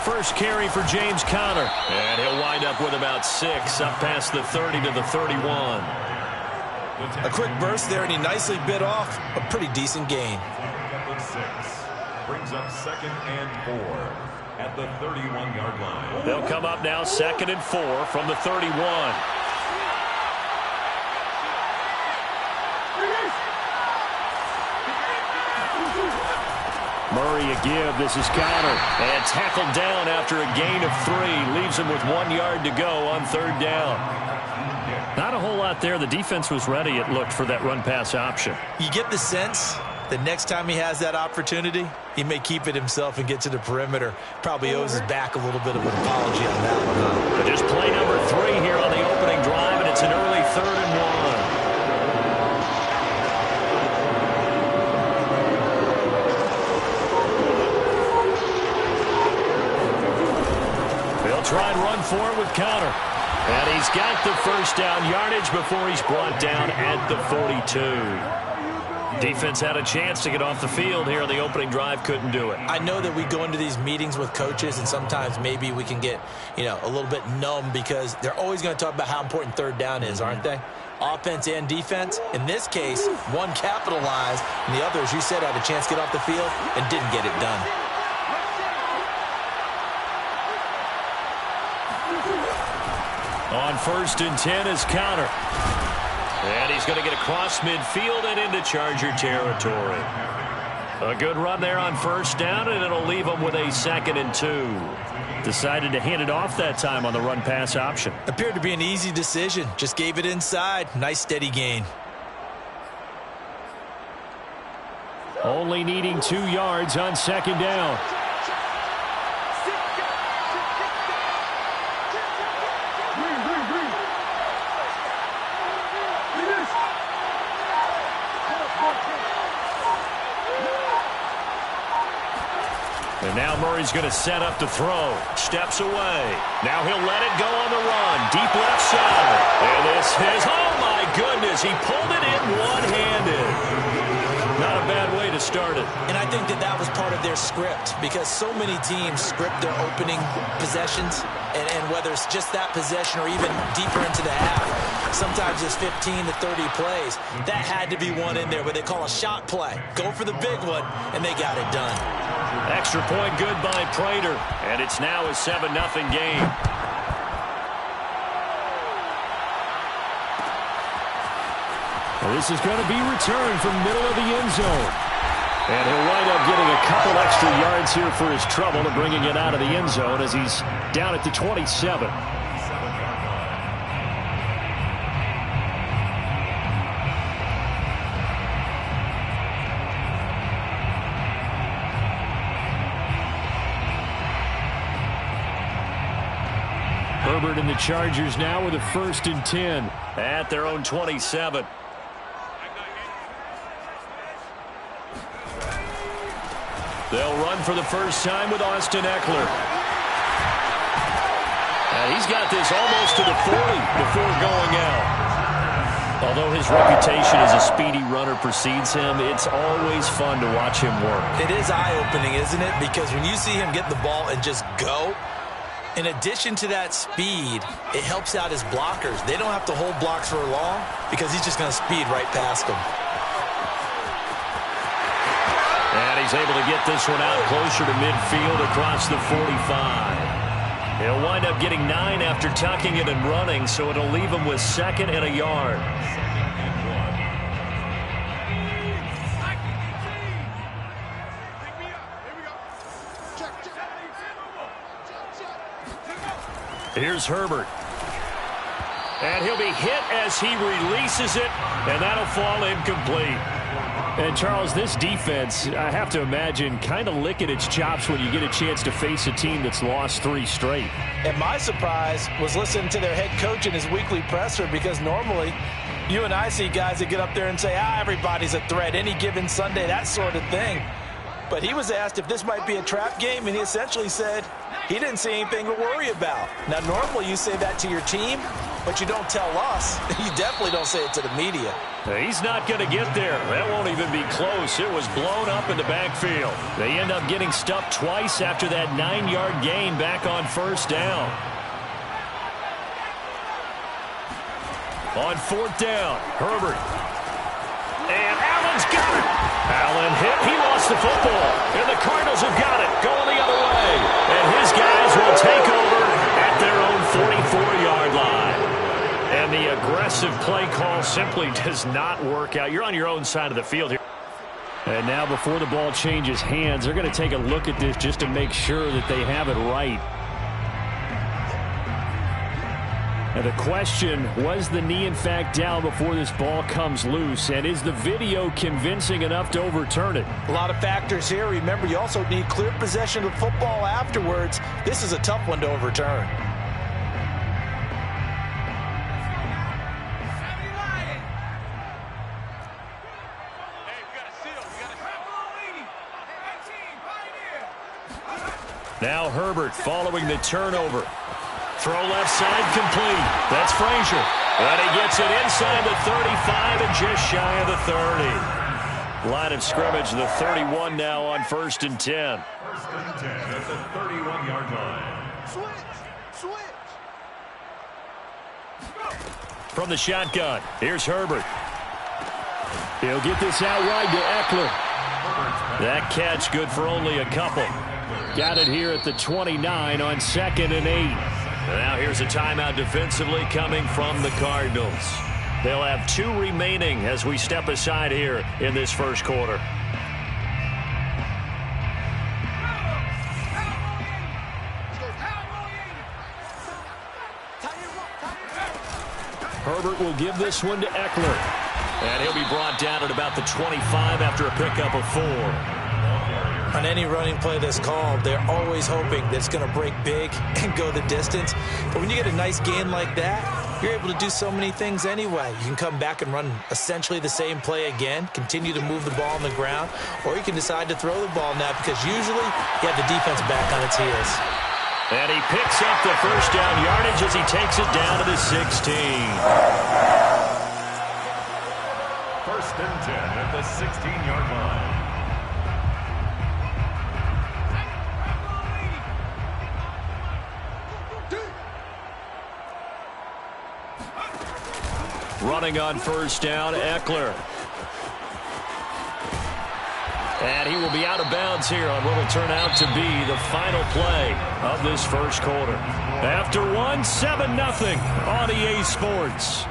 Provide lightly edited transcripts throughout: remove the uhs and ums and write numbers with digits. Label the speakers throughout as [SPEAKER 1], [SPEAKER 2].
[SPEAKER 1] first carry for James Conner. And he'll wind up with about 6, up past the 30 to the 31.
[SPEAKER 2] A quick burst there, and he nicely bit off a pretty decent gain.
[SPEAKER 3] Brings up 2nd and 4 at the 31-yard line.
[SPEAKER 1] They'll come up now 2nd and 4 from the 31. Murray a give. This is Conner. And tackled down after a gain of 3. Leaves him with 1 yard to go on 3rd down. Not a whole lot there. The defense was ready, it looked, for that run-pass option.
[SPEAKER 2] You get the sense that next time he has that opportunity, he may keep it himself and get to the perimeter. Probably owes his back a little bit of an apology on that one.
[SPEAKER 1] But just play number 3 here on the opening drive, and it's an early 3rd and 1. Try and run for it with Conner. And he's got the first down yardage before he's brought down at the 42. Defense had a chance to get off the field here on the opening drive, couldn't do it.
[SPEAKER 2] I know that we go into these meetings with coaches, and sometimes maybe we can get, a little bit numb because they're always going to talk about how important 3rd down is, aren't they? Offense and defense. In this case, one capitalized, and the other, as you said, had a chance to get off the field and didn't get it done.
[SPEAKER 1] On 1st and 10 is Conner. And he's going to get across midfield and into Charger territory. A good run there on 1st down, and it'll leave him with a 2nd and 2. Decided to hand it off that time on the run-pass option.
[SPEAKER 2] Appeared to be an easy decision. Just gave it inside. Nice steady gain.
[SPEAKER 1] Only needing 2 yards on 2nd down. And now Murray's going to set up to throw. Steps away. Now he'll let it go on the run. Deep left side. And this is, oh my goodness, he pulled it in one-handed. Not a bad way to start it.
[SPEAKER 2] And I think that was part of their script, because so many teams script their opening possessions, and whether it's just that possession or even deeper into the half, sometimes it's 15 to 30 plays. That had to be one in there where they call a shot play. Go for the big one, and they got it done.
[SPEAKER 1] Extra point good by Prater, and it's now a 7-0 game. Well, this is going to be returned from middle of the end zone. And he'll wind up getting a couple extra yards here for his trouble and bringing it out of the end zone as he's down at the 27. Herbert and the Chargers now with a 1st and 10 at their own 27. They'll run for the first time with Austin Eckler. And he's got this almost to the 40 before going out. Although his reputation as a speedy runner precedes him, it's always fun to watch him work.
[SPEAKER 2] It is eye-opening, isn't it? Because when you see him get the ball and just go, in addition to that speed, it helps out his blockers. They don't have to hold blocks for long because he's just going to speed right past them.
[SPEAKER 1] And he's able to get this one out closer to midfield across the 45. He'll wind up getting 9 after tucking it and running, so it'll leave him with 2nd and a yard. Here's Herbert. And he'll be hit as he releases it, and that'll fall incomplete. And, Charles, this defense, I have to imagine, kind of licking its chops when you get a chance to face a team that's lost 3 straight.
[SPEAKER 2] And my surprise was listening to their head coach in his weekly presser, because normally you and I see guys that get up there and say, everybody's a threat, any given Sunday, that sort of thing. But he was asked if this might be a trap game, and he essentially said he didn't see anything to worry about. Now, normally you say that to your team, but you don't tell us. You definitely don't say it to the media.
[SPEAKER 1] He's not going to get there. That won't even be close. It was blown up in the backfield. They end up getting stuffed twice after that 9-yard gain back on first down. On fourth down, Herbert. And Allen's got it. Allen hit. He lost the football. And the Cardinals have got it. Going the other way. And his guys will take over at their own 44-yard line. And the aggressive play call simply does not work out. You're on your own side of the field here. And now before the ball changes hands, they're going to take a look at this just to make sure that they have it right. And the question, was the knee in fact down before this ball comes loose? And is the video convincing enough to overturn it?
[SPEAKER 2] A lot of factors here. Remember, you also need clear possession of football afterwards. This is a tough one to overturn.
[SPEAKER 1] Now Herbert following the turnover. Throw left side complete. That's Frazier. And he gets it inside the 35 and just shy of the 30. Line of scrimmage, the 31 now on 1st and 10.
[SPEAKER 3] 1st and 10 at the 31-yard line.
[SPEAKER 4] Switch.
[SPEAKER 1] From the shotgun, here's Herbert. He'll get this out wide to Eckler. That catch good for only a couple. Got it here at the 29 on 2nd and 8. Now here's a timeout defensively coming from the Cardinals. They'll have 2 remaining as we step aside here in this first quarter. Herbert will give this one to Eckler. And he'll be brought down at about the 25 after a pickup of 4.
[SPEAKER 2] On any running play that's called, they're always hoping that it's going to break big and go the distance. But when you get a nice gain like that, you're able to do so many things anyway. You can come back and run essentially the same play again, continue to move the ball on the ground, or you can decide to throw the ball now because usually you have the defense back on its heels.
[SPEAKER 1] And he picks up the first down yardage as he takes it down to the 16.
[SPEAKER 3] 1st and 10 at the 16-yard line.
[SPEAKER 1] Running on first down, Eckler. And he will be out of bounds here on what will turn out to be the final play of this first quarter. After 1, 7-0 on EA Sports.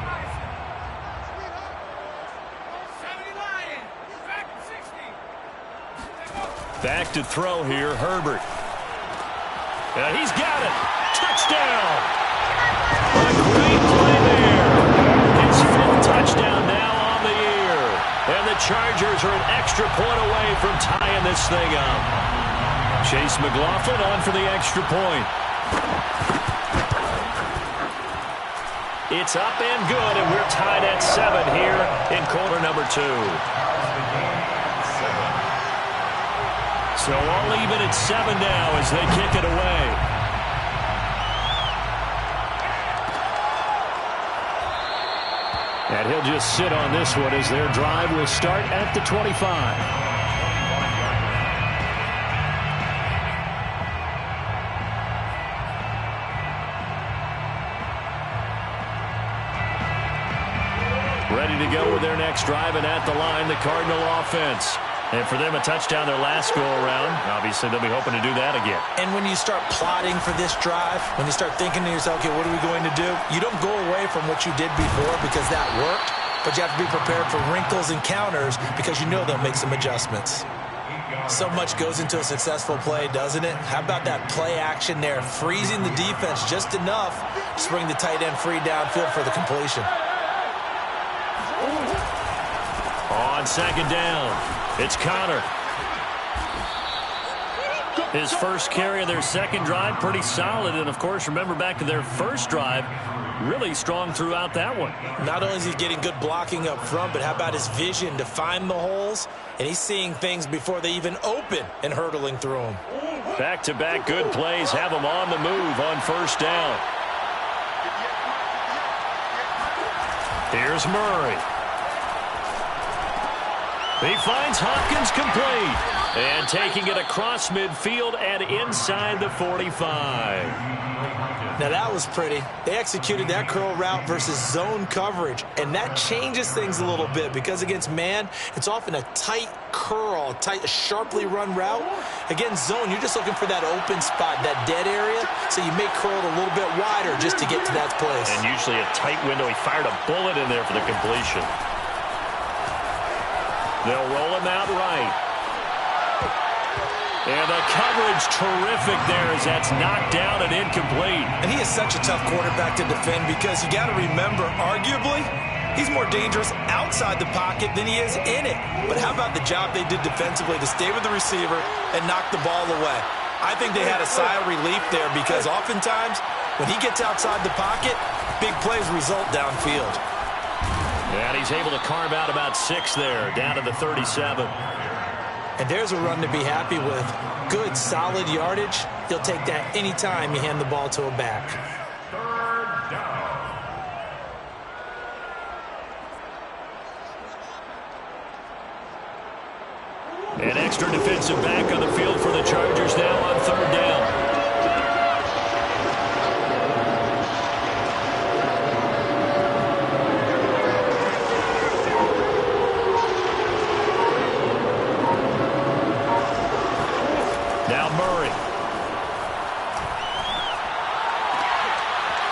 [SPEAKER 1] Back to throw here, Herbert. And he's got it. Touchdown. A great play there. His 5th touchdown now on the year. And the Chargers are an extra point away from tying this thing up. Chase McLaughlin on for the extra point. It's up and good, and we're tied at 7 here in quarter number 2. So all even at 7 now as they kick it away. And he'll just sit on this one as their drive will start at the 25. Ready to go with their next drive, and at the line, the Cardinal offense. And for them, a touchdown their last go-around. Obviously, they'll be hoping to do that again.
[SPEAKER 2] And when you start plotting for this drive, when you start thinking to yourself, okay, what are we going to do? You don't go away from what you did before because that worked, but you have to be prepared for wrinkles and counters because you know they'll make some adjustments. So much goes into a successful play, doesn't it? How about that play action there, freezing the defense just enough to bring the tight end free downfield for the completion.
[SPEAKER 1] On 2nd down, it's Connor. His first carry of their second drive, pretty solid. And, of course, remember back to their first drive, really strong throughout that one.
[SPEAKER 2] Not only is he getting good blocking up front, but how about his vision to find the holes? And he's seeing things before they even open and hurdling through them.
[SPEAKER 1] Back-to-back good plays have him on the move on first down. Here's Murray. He finds Hopkins complete. And taking it across midfield and inside the 45.
[SPEAKER 2] Now that was pretty. They executed that curl route versus zone coverage, and that changes things a little bit because against man, it's often a tight curl, a sharply run route. Against zone, you're just looking for that open spot, that dead area, so you may curl it a little bit wider just to get to that place.
[SPEAKER 1] And usually a tight window. He fired a bullet in there for the completion. They'll roll him out right. And the coverage terrific there as that's knocked down and incomplete.
[SPEAKER 2] And he is such a tough quarterback to defend because you got to remember, arguably, he's more dangerous outside the pocket than he is in it. But how about the job they did defensively to stay with the receiver and knock the ball away? I think they had a sigh of relief there because oftentimes when he gets outside the pocket, big plays result downfield.
[SPEAKER 1] And he's able to carve out about 6 there, down to the 37.
[SPEAKER 2] And there's a run to be happy with. Good, solid yardage. He'll take that anytime you hand the ball to a back.
[SPEAKER 3] Third down.
[SPEAKER 1] An extra defensive back on the field for the Chargers now on 3rd down.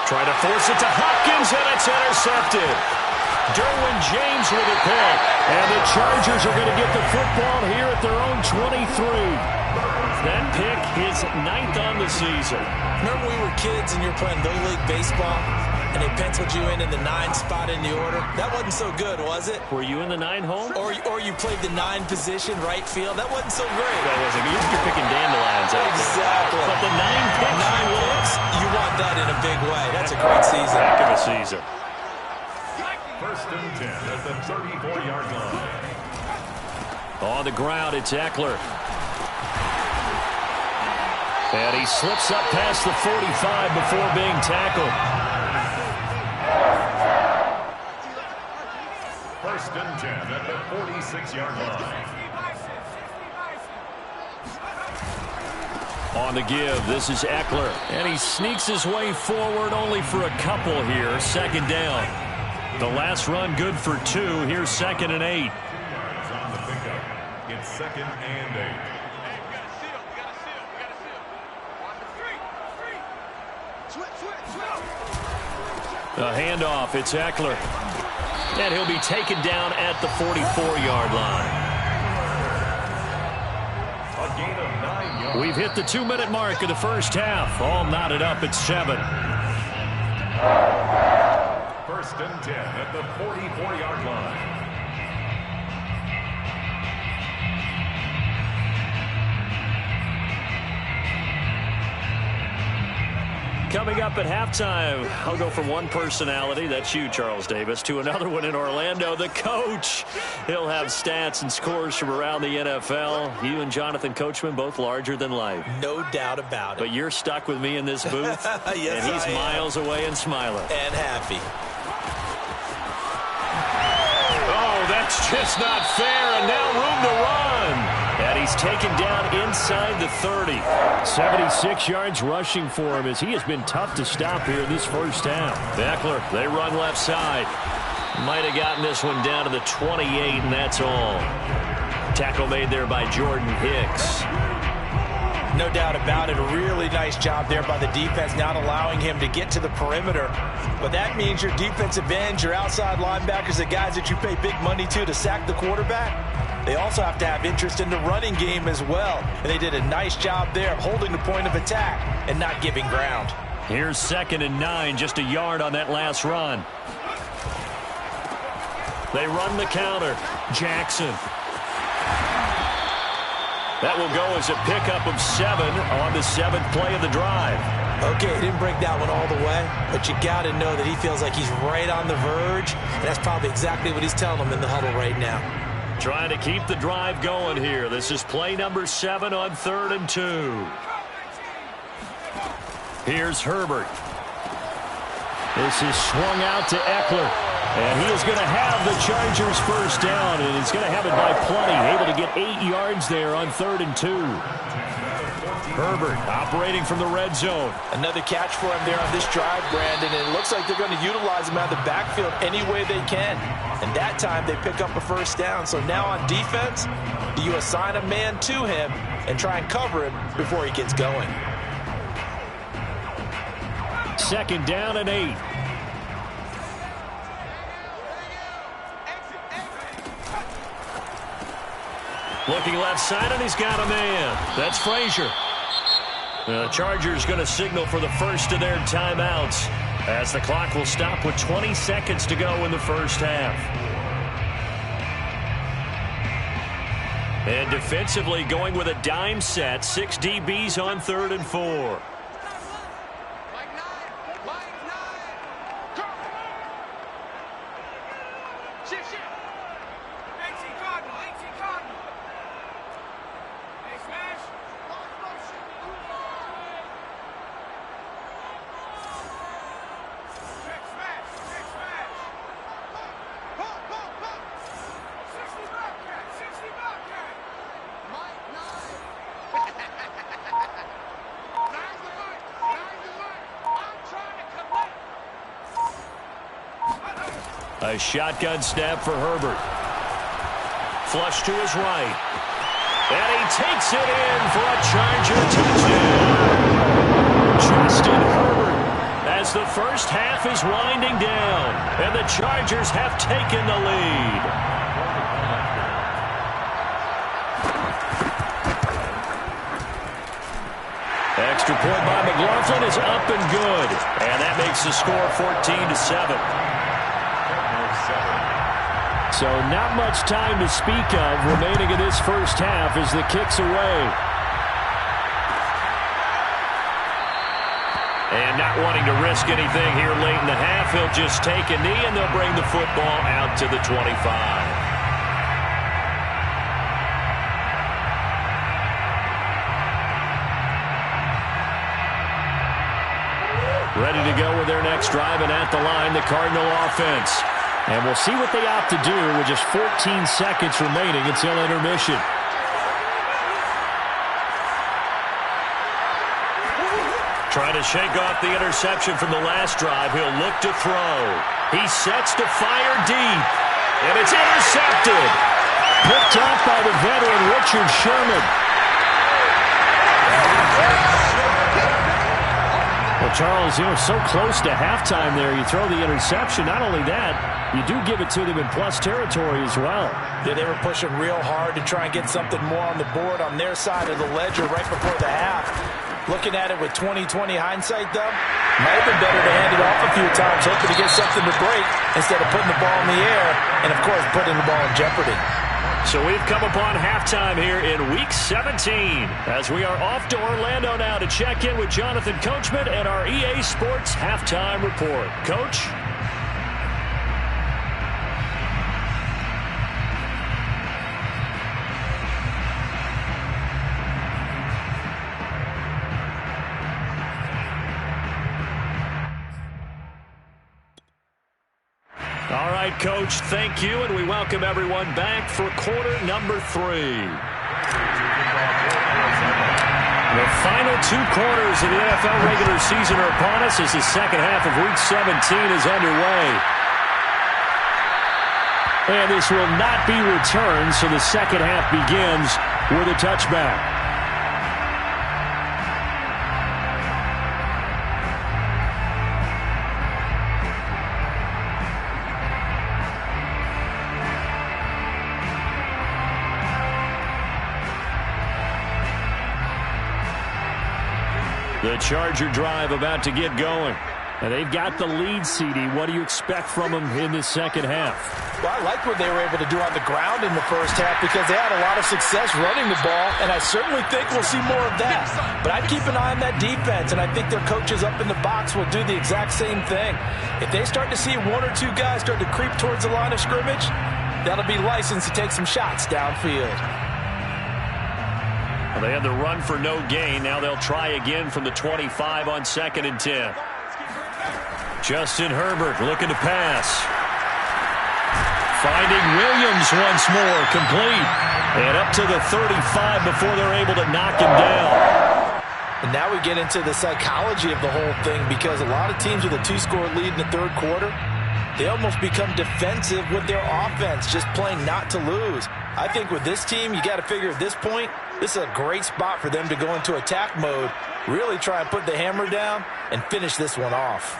[SPEAKER 1] Trying to force it to Hopkins, and it's intercepted. Derwin James with a pick. And the Chargers are going to get the football here at their own 23. That pick is 9th on the season.
[SPEAKER 2] Remember we were kids and you were playing Little League Baseball, and they penciled you in the 9 spot in the order? That wasn't so good, was it?
[SPEAKER 1] Were you in the 9 hole?
[SPEAKER 2] Or you played the 9 position, right field? That wasn't so great.
[SPEAKER 1] That wasn't good. You're picking dandelions out there.
[SPEAKER 2] Exactly.
[SPEAKER 1] But the 9 picks.
[SPEAKER 2] 9 picks, you want that in a big way. That's a great season.
[SPEAKER 1] Heck of a season.
[SPEAKER 3] 1st and 10 at the 34-yard line.
[SPEAKER 1] On the ground, it's Eckler. And he slips up past the 45 before being tackled.
[SPEAKER 3] 1st and 10 at the 46-yard line.
[SPEAKER 1] On the give, this is Eckler. And he sneaks his way forward only for a couple here. 2nd down. The last run good for 2. Here's 2nd and 8.
[SPEAKER 3] 2 yards on the pickup. It's 2nd and 8.
[SPEAKER 1] A handoff, it's Eckler. And he'll be taken down at the 44-yard line.
[SPEAKER 3] A gain of 9 yards.
[SPEAKER 1] We've hit the 2-minute mark of the first half. All knotted up at 7.
[SPEAKER 3] 1st and 10 at the 44-yard line.
[SPEAKER 1] Coming up at halftime, I'll go from one personality, that's you, Charles Davis, to another one in Orlando, the coach. He'll have stats and scores from around the NFL. You and Jonathan Coachman, both larger than life.
[SPEAKER 2] No doubt about it.
[SPEAKER 1] But you're stuck with me in this booth,
[SPEAKER 2] yes,
[SPEAKER 1] and he's
[SPEAKER 2] I am.
[SPEAKER 1] miles away and smiling.
[SPEAKER 2] And happy.
[SPEAKER 1] Oh, that's just not fair, and now room to run. And he's taken down inside the 30. 76 yards rushing for him as he has been tough to stop here in this first half. Eckler, they run left side. Might have gotten this one down to the 28, and that's all. Tackle made there by Jordan Hicks.
[SPEAKER 2] No doubt about it. A really nice job there by the defense, not allowing him to get to the perimeter. But that means your defensive ends, your outside linebackers, the guys that you pay big money to sack the quarterback, they also have to have interest in the running game as well. And they did a nice job there of holding the point of attack and not giving ground.
[SPEAKER 1] Here's 2nd and 9, just a yard on that last run. They run the counter. Jackson. That will go as a pickup of 7 on the 7th play of the drive.
[SPEAKER 2] Okay, he didn't break that one all the way, but you got to know that he feels like he's right on the verge, and that's probably exactly what he's telling them in the huddle right now.
[SPEAKER 1] Trying to keep the drive going here. This is play number 7 on 3rd and 2. Here's Herbert. This is swung out to Eckler. And he is going to have the Chargers first down, and he's going to have it by plenty. Able to get 8 yards there on 3rd and 2. Herbert operating from the red zone.
[SPEAKER 2] Another catch for him there on this drive, Brandon. And it looks like they're going to utilize him out of the backfield any way they can. And that time they pick up a first down. So now on defense, do you assign a man to him and try and cover him before he gets going?
[SPEAKER 1] 2nd down and 8. Looking left side, and he's got a man. That's Frazier. The Chargers going to signal for the first of their timeouts as the clock will stop with 20 seconds to go in the first half. And defensively going with a dime set. 6 DBs on 3rd and 4. A shotgun snap for Herbert. Flush to his right. And he takes it in for a Charger touchdown. Justin Herbert as the first half is winding down. And the Chargers have taken the lead. Extra point by McLaughlin is up and good. And that makes the score 14-7. So not much time to speak of remaining in this first half as the kick's away. And not wanting to risk anything here late in the half, he'll just take a knee and they'll bring the football out to the 25. Ready to go with their next drive, and at the line, the Cardinal offense. And we'll see what they opt to do with just 14 seconds remaining until intermission. Trying to shake off the interception from the last drive. He'll look to throw. He sets to fire deep. And it's intercepted. Picked off by the veteran Richard Sherman. Well, Charles, so close to halftime there. You throw the interception. Not only that, you do give it to them in plus territory as well.
[SPEAKER 2] Yeah, they were pushing real hard to try and get something more on the board on their side of the ledger right before the half. Looking at it with 20/20 hindsight, though, might have been better to hand it off a few times, hoping to get something to break instead of putting the ball in the air and, of course, putting the ball in jeopardy.
[SPEAKER 1] So we've come upon halftime here in Week 17 as we are off to Orlando now to check in with Jonathan Coachman and our EA Sports Halftime Report. Coach? All right, Coach, thank you, and we welcome everyone back for quarter number 3. The final 2 quarters of the NFL regular season are upon us as the second half of Week 17 is underway. And this will not be returned, so the second half begins with a touchback. The Charger drive about to get going. And they've got the lead, CD. What do you expect from them in this second half?
[SPEAKER 2] Well, I like what they were able to do on the ground in the first half because they had a lot of success running the ball, and I certainly think we'll see more of that. But I'd keep an eye on that defense, and I think their coaches up in the box will do the exact same thing. If they start to see 1 or 2 guys start to creep towards the line of scrimmage, that'll be licensed to take some shots downfield.
[SPEAKER 1] Well, they had the run for no gain. Now they'll try again from the 25 on 2nd and 10. Justin Herbert looking to pass. Finding Williams once more, complete. And up to the 35 before they're able to knock him down.
[SPEAKER 2] And now we get into the psychology of the whole thing, because a lot of teams with a 2-score lead in the third quarter, they almost become defensive with their offense, just playing not to lose. I think with this team, you got to figure at this point, this is a great spot for them to go into attack mode, really try and put the hammer down and finish this one off.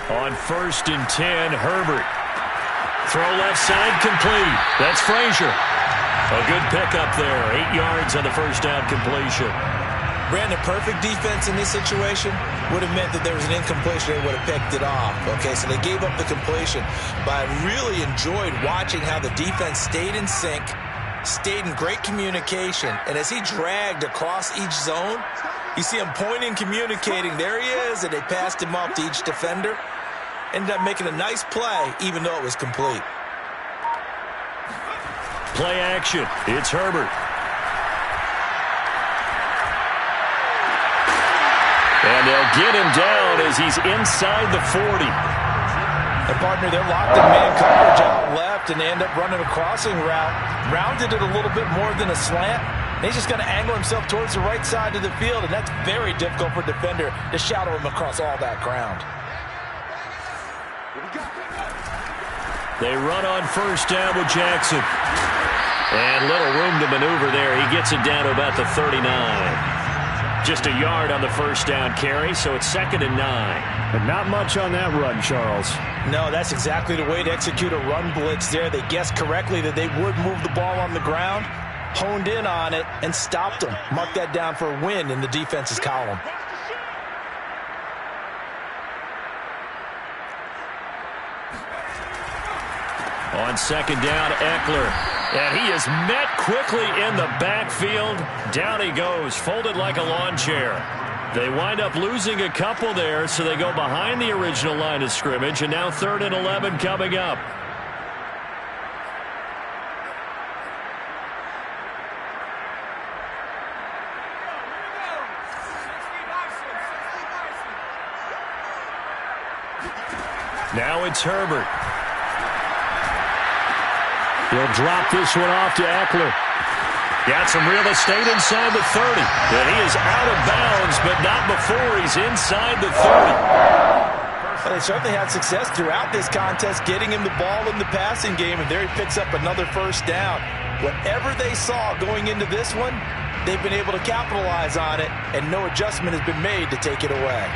[SPEAKER 1] On 1st and 10, Herbert. Throw left side, complete. That's Frazier. A good pickup there. 8 yards on the first down completion.
[SPEAKER 2] Brandon, perfect defense in this situation would have meant that there was an incompletion. They would have picked it off. Okay, so they gave up the completion. But I really enjoyed watching how the defense stayed in sync, stayed in great communication. And as he dragged across each zone, you see him pointing, communicating. There he is, and they passed him off to each defender. Ended up making a nice play, even though it was complete.
[SPEAKER 1] Play action. It's Herbert. And they'll get him down as he's inside the 40.
[SPEAKER 2] And partner, they're locked in man coverage out left, and they end up running a crossing route. Rounded it a little bit more than a slant. And he's just going to angle himself towards the right side of the field, and that's very difficult for a defender to shadow him across all that ground.
[SPEAKER 1] They run on 1st down with Jackson. And little room to maneuver there. He gets it down to about the 39. Just a yard on the first down carry, so it's 2nd and 9.
[SPEAKER 4] But not much on that run, Charles.
[SPEAKER 2] No, that's exactly the way to execute a run blitz there. They guessed correctly that they would move the ball on the ground, honed in on it, and stopped them. Mark that down for a win in the defense's column.
[SPEAKER 1] On 2nd down, Eckler. And he is met quickly in the backfield. Down he goes, folded like a lawn chair. They wind up losing a couple there, so they go behind the original line of scrimmage, and now 3rd and 11 coming up. Now it's Herbert. He'll drop this one off to Eckler. Got some real estate inside the 30. And he is out of bounds, but not before he's inside the 30.
[SPEAKER 2] Well, they certainly had success throughout this contest, getting him the ball in the passing game, and there he picks up another first down. Whatever they saw going into this one, they've been able to capitalize on it, and no adjustment has been made to take it away.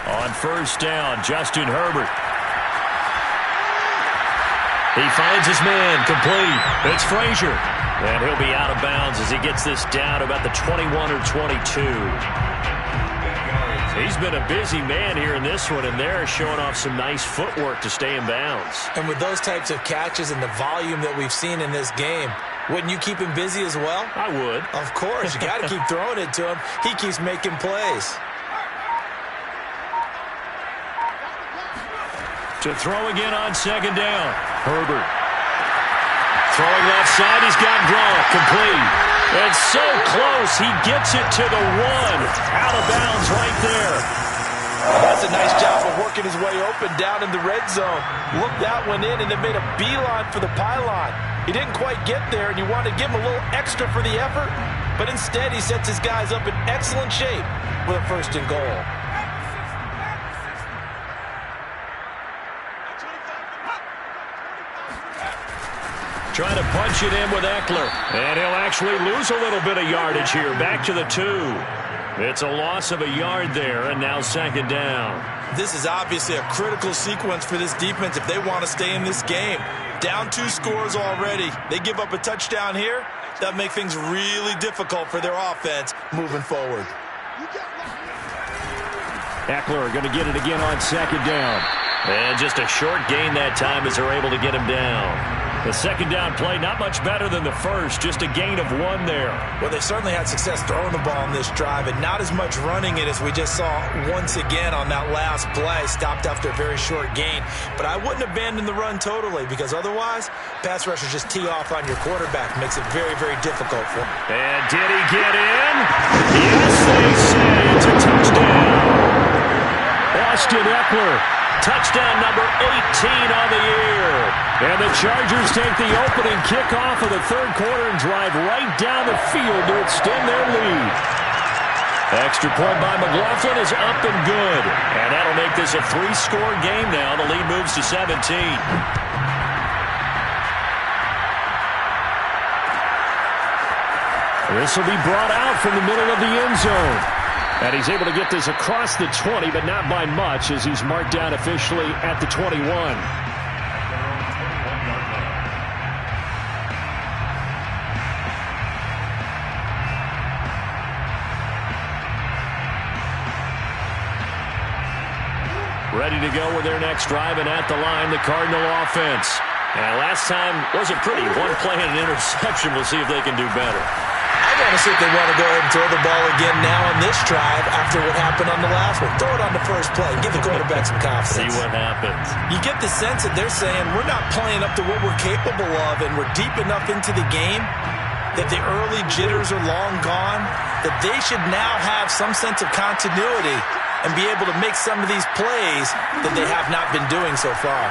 [SPEAKER 1] On 1st down, Justin Herbert. He finds his man, complete. It's Frazier. And he'll be out of bounds as he gets this down about the 21 or 22. He's been a busy man here in this one, and they're showing off some nice footwork to stay in bounds.
[SPEAKER 2] And with those types of catches and the volume that we've seen in this game, wouldn't you keep him busy as well?
[SPEAKER 1] I would.
[SPEAKER 2] Of course. You got to keep throwing it to him. He keeps making plays.
[SPEAKER 1] To throw again on 2nd down. Herbert. Throwing left side. He's got Gronk. Complete. And so close. He gets it to the 1. Out of bounds right there.
[SPEAKER 2] That's a nice job of working his way open down in the red zone. Looked that one in and then made a beeline for the pylon. He didn't quite get there, and you want to give him a little extra for the effort. But instead, he sets his guys up in excellent shape with a 1st and goal.
[SPEAKER 1] Trying to punch it in with Eckler. And he'll actually lose a little bit of yardage here. Back to the 2. It's a loss of a yard there, and now 2nd down.
[SPEAKER 2] This is obviously a critical sequence for this defense if they want to stay in this game. Down 2 scores already. They give up a touchdown here. That make things really difficult for their offense moving forward.
[SPEAKER 1] Eckler going to get it again on 2nd down. And just a short gain that time as they're able to get him down. The second down play, not much better than the first, just a gain of 1 there.
[SPEAKER 2] Well, they certainly had success throwing the ball on this drive, and not as much running it as we just saw once again on that last play. Stopped after a very short gain. But I wouldn't abandon the run totally, because otherwise, pass rushers just tee off on your quarterback. Makes it very, very difficult for him.
[SPEAKER 1] And did he get in? Yes, they say it's a touchdown. Austin Ekeler, touchdown number 18 on the year. And the Chargers take the opening kickoff of the third quarter and drive right down the field to extend their lead. Extra point by McLaughlin is up and good. And that'll make this a 3-score game now. The lead moves to 17. This will be brought out from the middle of the end zone. And he's able to get this across the 20, but not by much, as he's marked down officially at the 21. Ready to go with their next drive, and at the line, the Cardinal offense. And last time wasn't pretty. 1 play and an interception. We'll see if they can do better.
[SPEAKER 2] I want to see if they want to go ahead and throw the ball again now on this drive after what happened on the last one. Throw it on the first play. Give the quarterback some confidence.
[SPEAKER 1] See what happens.
[SPEAKER 2] You get the sense that they're saying we're not playing up to what we're capable of, and we're deep enough into the game that the early jitters are long gone, that they should now have some sense of continuity and be able to make some of these plays that they have not been doing so far.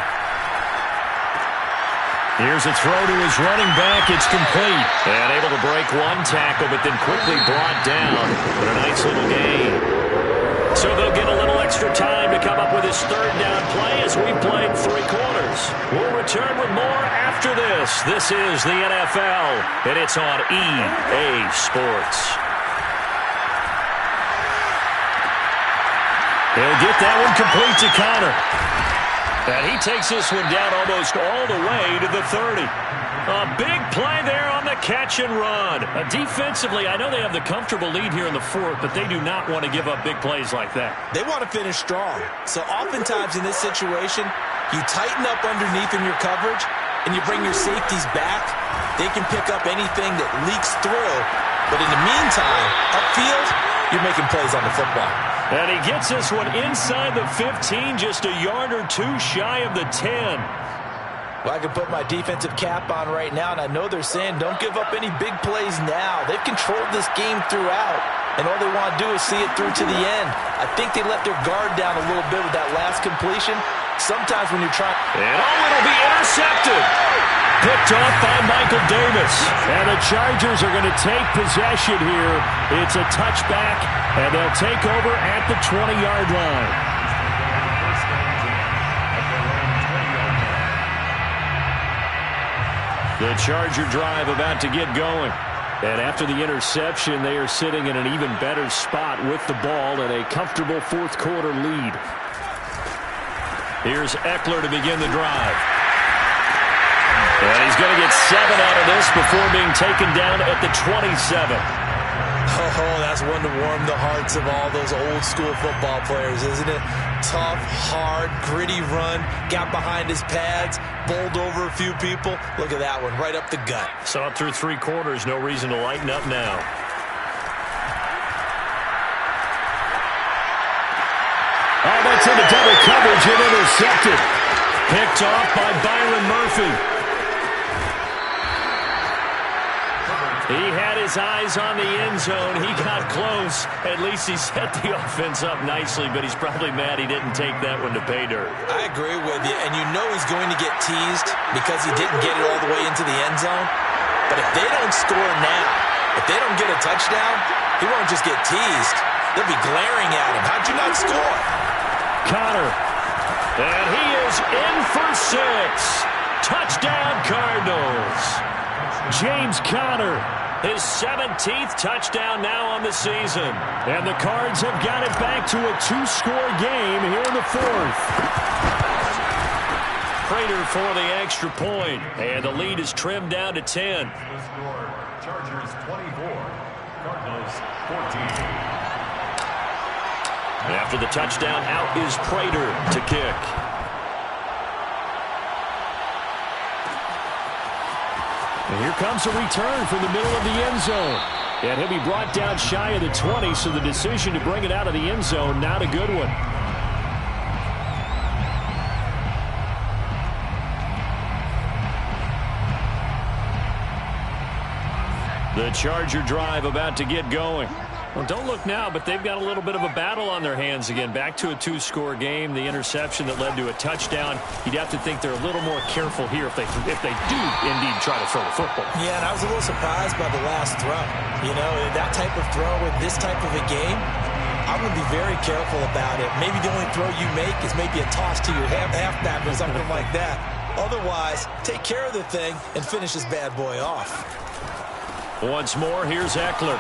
[SPEAKER 1] Here's a throw to his running back. It's complete. And able to break 1 tackle, but then quickly brought down. But a nice little gain. So they'll get a little extra time to come up with his third down play as we played 3 quarters. We'll return with more after this. This is the NFL, and it's on EA Sports. He'll get that one complete to Connor. And he takes this one down almost all the way to the 30. A big play there on the catch and run. Defensively, I know they have the comfortable lead here in the 4th, but they do not want to give up big plays like that.
[SPEAKER 2] They want to finish strong. So oftentimes in this situation, you tighten up underneath in your coverage, and you bring your safeties back. They can pick up anything that leaks through. But in the meantime, upfield, you're making plays on the football.
[SPEAKER 1] And he gets this one inside the 15, just a yard or 2 shy of the 10.
[SPEAKER 2] Well, I can put my defensive cap on right now, and I know they're saying don't give up any big plays now. They've controlled this game throughout, and all they want to do is see it through to the end. I think they let their guard down a little bit with that last completion. Sometimes when you're trying...
[SPEAKER 1] And it'll be intercepted. Picked off by Michael Davis. And the Chargers are going to take possession here. It's a touchback, and they'll take over at the 20-yard line. The Charger drive about to get going. And after the interception, they are sitting in an even better spot with the ball and a comfortable 4th quarter lead. Here's Ekeler to begin the drive. And he's going to get 7 out of this before being taken down at the 27.
[SPEAKER 2] Oh, that's one to warm the hearts of all those old school football players, isn't it? Tough, hard, gritty run, got behind his pads, bowled over a few people. Look at that one, right up the gut.
[SPEAKER 1] Saw it through 3 quarters, no reason to lighten up now. Oh, that's into double coverage and intercepted. Picked off by Byron Murphy. He had his eyes on the end zone. He got close. At least he set the offense up nicely, but he's probably mad he didn't take that one to pay dirt.
[SPEAKER 2] I agree with you, and you know he's going to get teased because he didn't get it all the way into the end zone. But if they don't score now, if they don't get a touchdown, he won't just get teased. They'll be glaring at him. How'd you not score?
[SPEAKER 1] Connor. And he is in for 6. Touchdown, Cardinals. James Conner, his 17th touchdown now on the season. And the Cards have got it back to a 2-score game here in the 4th. Prater for the extra point. And the lead is trimmed down to 10.
[SPEAKER 3] Chargers 24, Cardinals 14.
[SPEAKER 1] After the touchdown, out is Prater to kick. And here comes a return from the middle of the end zone. And he'll be brought down shy of the 20, so the decision to bring it out of the end zone, not a good one. The Charger drive about to get going. Well, don't look now, but they've got a little bit of a battle on their hands again. Back to a two-score game. The interception that led to a touchdown. You'd have to think they're a little more careful here if they do indeed try to throw the football.
[SPEAKER 2] Yeah, and I was a little surprised by the last throw. You know, that type of throw in this type of a game, I'm going to be very careful about it. Maybe the only throw you make is maybe a toss to your halfback or something like that. Otherwise, take care of the thing and finish this bad boy off.
[SPEAKER 1] Once more, here's Ekeler.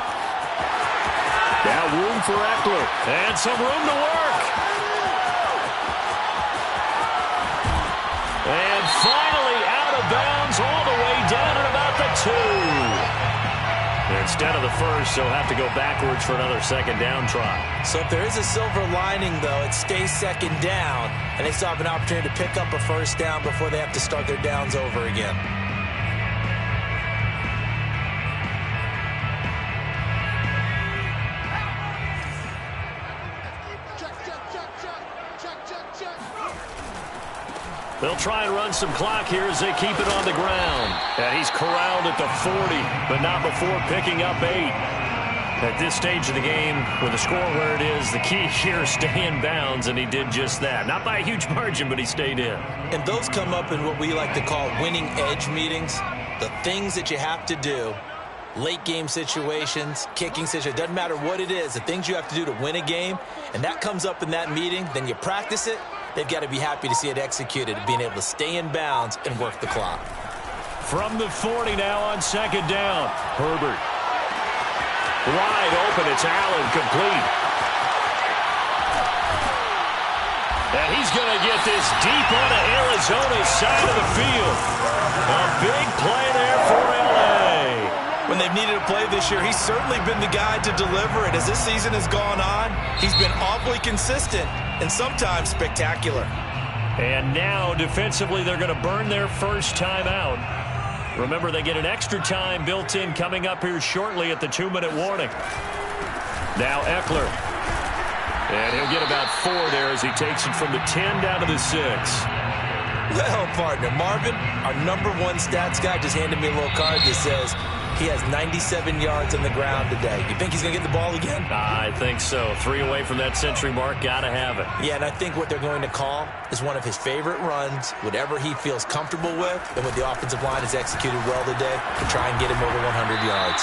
[SPEAKER 1] Now room for Ekeler. And some room to work. And finally out of bounds all the way down at about the 2. Instead of the first, they'll have to go backwards for another second down try.
[SPEAKER 2] So if there is a silver lining, though, it stays second down, and they still have an opportunity to pick up a first down before they have to start their downs over again.
[SPEAKER 1] They'll try and run some clock here as they keep it on the ground. And he's corralled at the 40, but not before picking up 8. At this stage of the game, with the score where it is, the key here is stay in bounds, and he did just that. Not by a huge margin, but he stayed in.
[SPEAKER 2] And those come up in what we like to call winning edge meetings. The things that you have to do, late game situations, kicking situations, doesn't matter what it is, the things you have to do to win a game, and that comes up in that meeting, then you practice it. They've got to be happy to see it executed, being able to stay in bounds and work the clock.
[SPEAKER 1] From the 40 now on second down. Herbert. Wide open. It's Allen, complete. And he's going to get this deep onto Arizona's side of the field. A big play there for L.A.
[SPEAKER 2] When they've needed a play this year, he's certainly been the guy to deliver it. As this season has gone on, he's been awfully consistent and sometimes spectacular.
[SPEAKER 1] And now, defensively, they're going to burn their first time out. Remember, they get an extra time built in coming up here shortly at the 2-minute warning. Now Ekeler. And he'll get about 4 there as he takes it from the 10 down to the 6.
[SPEAKER 2] Well, partner, Marvin, our #1 stats guy, just handed me a little card that says he has 97 yards on the ground today. You think he's going to get the ball again?
[SPEAKER 1] I think so. 3 away from that century mark. Got to have it.
[SPEAKER 2] Yeah, and I think what they're going to call is one of his favorite runs, whatever he feels comfortable with, and what the offensive line has executed well today to try and get him over 100 yards.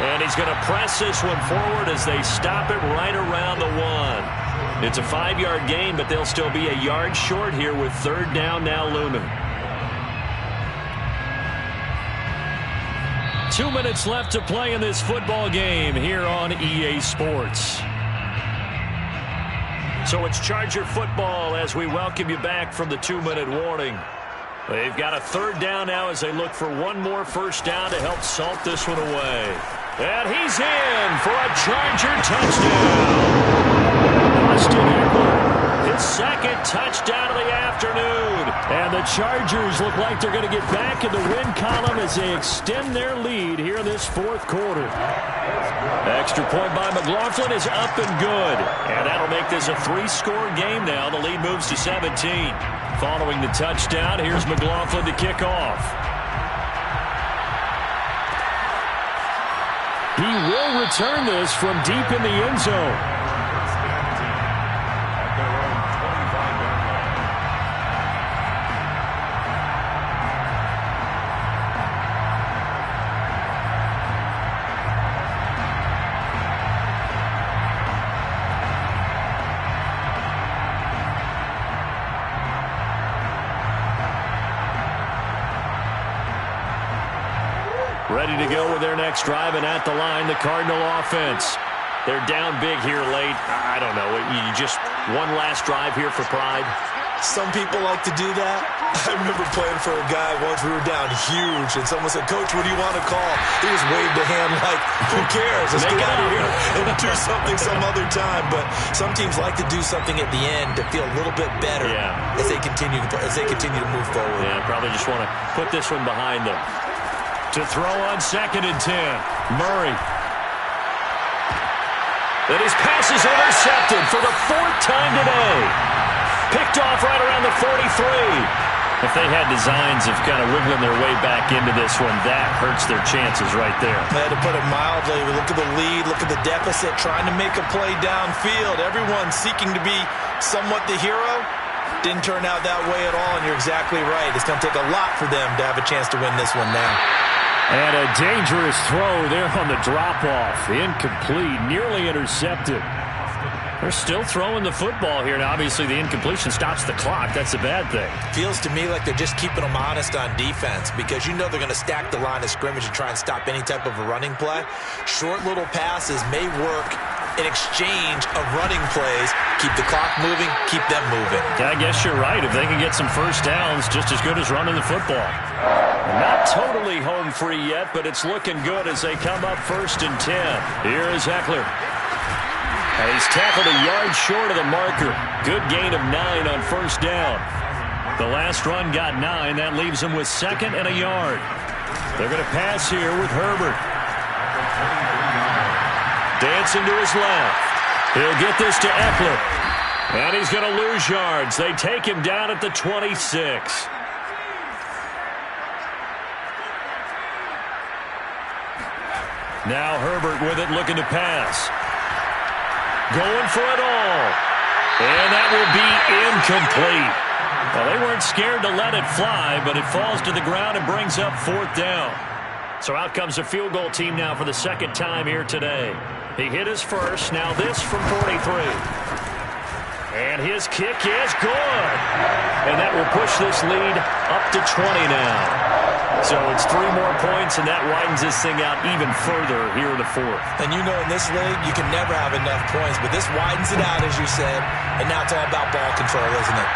[SPEAKER 1] And he's going to press this one forward as they stop it right around the 1. It's a 5-yard gain, but they'll still be a yard short here with third down now looming. 2 minutes left to play in this football game here on EA Sports. So it's Charger football as we welcome you back from the 2-minute warning. They've got a third down now as they look for one more first down to help salt this one away. And he's in for a Charger touchdown. Austin Ekeler, his second touchdown of the afternoon. And the Chargers look like they're going to get back in the win column as they extend their lead here in this fourth quarter. Extra point by McLaughlin is up and good. And that'll make this a 3-score game now. The lead moves to 17. Following the touchdown, here's McLaughlin to kick off. He will return this from deep in the end zone. Ready to go with their next drive, and at the line, the Cardinal offense. They're down big here late. I don't know. You just one last drive here for pride.
[SPEAKER 2] Some people like to do that. I remember playing for a guy once. We were down huge, and someone said, "Coach, what do you want to call?" He just waved a hand like, "Who cares? Let's get out of here and do something some other time." But some teams like to do something at the end to feel a little bit better as they continue to move forward.
[SPEAKER 1] Yeah, probably just want to put this one behind them. To throw on 2nd and 10. Murray. And his pass is intercepted for the 4th time today. Picked off right around the 43. If they had designs of kind of wiggling their way back into this one, that hurts their chances right there.
[SPEAKER 2] I had to put it mildly. Look at the lead. Look at the deficit. Trying to make a play downfield. Everyone seeking to be somewhat the hero. Didn't turn out that way at all, and you're exactly right. It's going to take a lot for them to have a chance to win this one now.
[SPEAKER 1] And a dangerous throw there on the drop-off. Incomplete, nearly intercepted. They're still throwing the football here. Now, obviously, the incompletion stops the clock. That's a bad thing.
[SPEAKER 2] Feels to me like they're just keeping them honest on defense because you know they're going to stack the line of scrimmage and try and stop any type of a running play. Short little passes may work in exchange of running plays. Keep the clock moving, keep them moving.
[SPEAKER 1] I guess you're right. If they can get some first downs, just as good as running the football. Not totally home free yet, but it's looking good as they come up 1st and 10. Here is Ekeler. And he's tackled a yard short of the marker. Good gain of 9 on 1st down. The last run got 9. That leaves him with 2nd and a yard. They're going to pass here with Herbert. Dancing to his left. He'll get this to Ekeler. And he's going to lose yards. They take him down at the 26. Now Herbert with it, looking to pass. Going for it all. And that will be incomplete. Well, they weren't scared to let it fly, but it falls to the ground and brings up 4th down. So out comes a field goal team now for the 2nd time here today. He hit his first. Now this from 43. And his kick is good. And that will push this lead up to 20 now. So it's 3 more points, and that widens this thing out even further here in the 4th.
[SPEAKER 2] And you know in this league, you can never have enough points, but this widens it out, as you said, and now it's all about ball control, isn't it?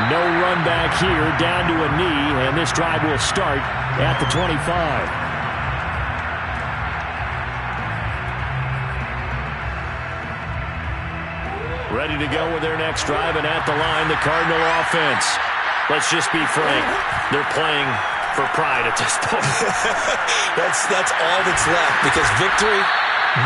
[SPEAKER 1] No run back here, down to a knee, and this drive will start at the 25. Ready to go with their next drive, and at the line, the Cardinal offense. Let's just be frank. They're playing for pride at this point.
[SPEAKER 2] That's all that's left because victory,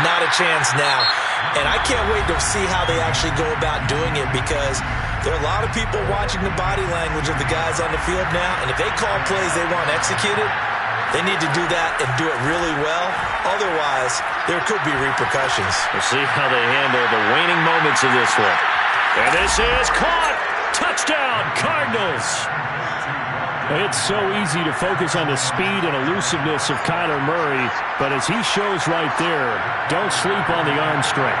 [SPEAKER 2] not a chance now. And I can't wait to see how they actually go about doing it because there are a lot of people watching the body language of the guys on the field now. And if they call plays they want executed, they need to do that and do it really well. Otherwise, there could be repercussions.
[SPEAKER 1] We'll see how they handle the waning moments of this one. And this is caught. Touchdown, Cardinals. It's so easy to focus on the speed and elusiveness of Kyler Murray, but as he shows right there, don't sleep on the arm strength.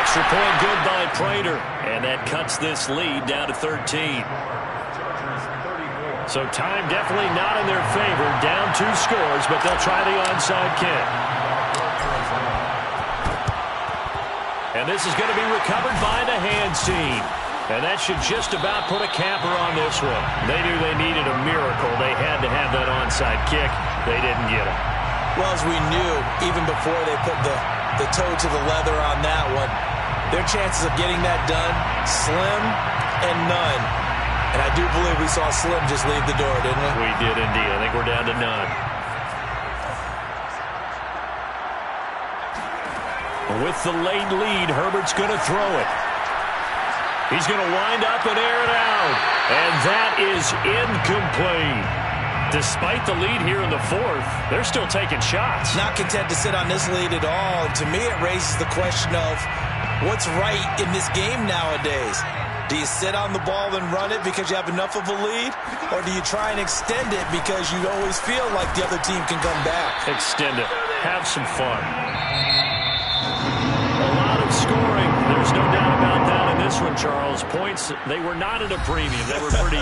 [SPEAKER 1] Extra point good by Prater, and that cuts this lead down to 13. So time definitely not in their favor. Down 2 scores, but they'll try the onside kick. And this is going to be recovered by the hands team. And that should just about put a capper on this one. They knew they needed a miracle. They had to have that onside kick. They didn't get it.
[SPEAKER 2] Well, as we knew, even before they put the toe to the leather on that one, their chances of getting that done, slim and none. And I do believe we saw Slim just leave the door, didn't we?
[SPEAKER 1] We did indeed. I think we're down to none. With the late lead, Herbert's going to throw it. He's going to wind up and air it out. And that is incomplete. Despite the lead here in the 4th, they're still taking shots.
[SPEAKER 2] Not content to sit on this lead at all. To me, it raises the question of what's right in this game nowadays. Do you sit on the ball and run it because you have enough of a lead? Or do you try and extend it because you always feel like the other team can come back?
[SPEAKER 1] Extend it. Have some fun. A lot of scoring. There's no doubt about that in this one, Charles. Points, they were not at a premium. They were pretty